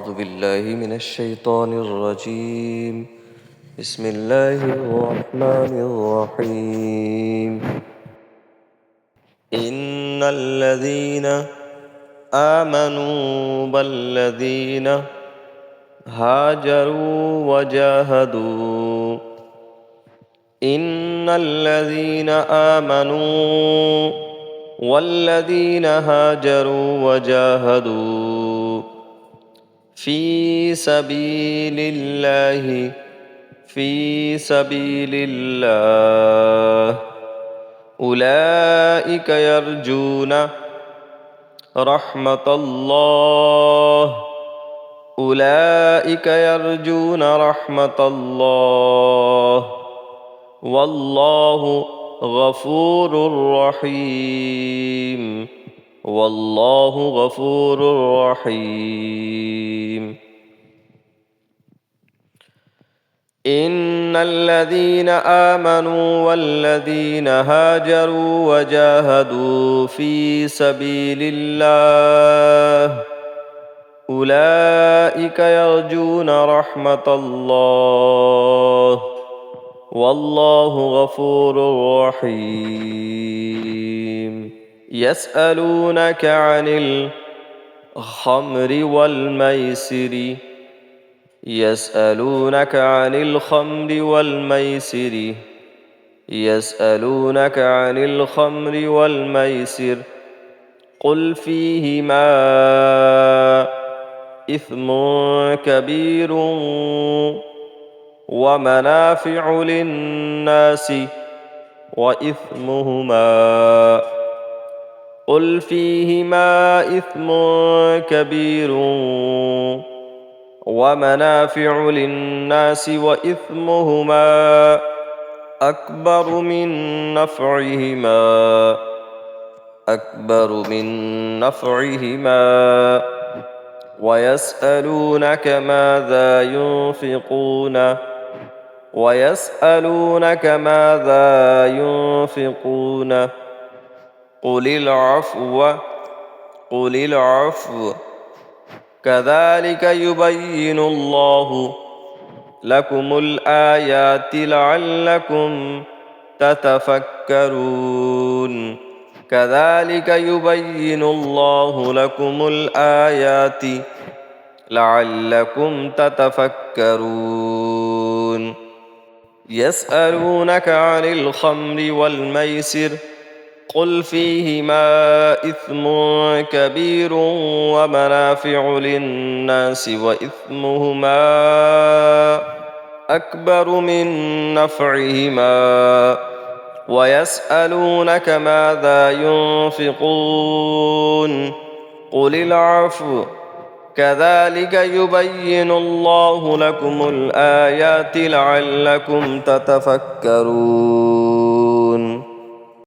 أعوذ بالله من الشيطان الرجيم. بسم الله الرحمن الرحيم. إن الذين آمنوا والذين هاجروا وجاهدوا إن الذين آمنوا والذين هاجروا وجاهدوا في سبيل الله أولئك يرجون رحمة الله والله غفور رحيم. إن الذين آمنوا والذين هاجروا وجاهدوا في سبيل الله أولئك يرجون رحمة الله والله غفور رحيم. يسألونك عن الخمر والميسر قل فيهما إثم كبير ومنافع للناس وإثمهما أكبر من نفعهما ويسألونك ماذا ينفقون قل العفو كذلك يبين الله لكم الآيات لعلكم تتفكرون. يسألونك عن الخمر والميسر قل فيهما إثم كبير ومنافع للناس وإثمهما أكبر من نفعهما ويسألونك ماذا ينفقون قل العفو كذلك يبين الله لكم الآيات لعلكم تتفكرون.